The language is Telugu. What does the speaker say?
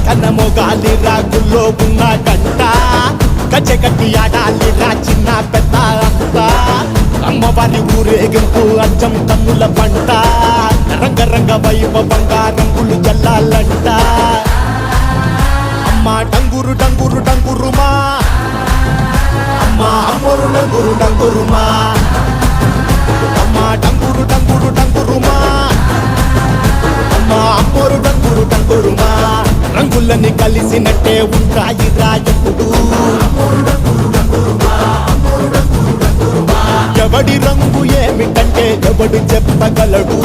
గగనమో గాలి రాగుల్లో ఉన్న గంట గజ్జెగట్టి ఆడాలి రా చిన్న పెద్ద అంతా అమ్మవారి ఊరేగింపు అచ్చం కన్నుల పంట రంగరంగ వైభవంగా రంగులు జల్లాలంట అమ్మ డంగురు డంగురు డంగురుమా అమ్మ అమ్మోరు డంగురు డంగురుమా అమ్మ డంగురు డంగురు డంగురుమా అమ్మ అమ్మోరు డంగురు డంగురుమా రంగులని కలిసినట్టే ఉంటాయి రాయప్పుడు ఎవడి రంగు ఏమిటంటే ఎవడు చెప్పగలడు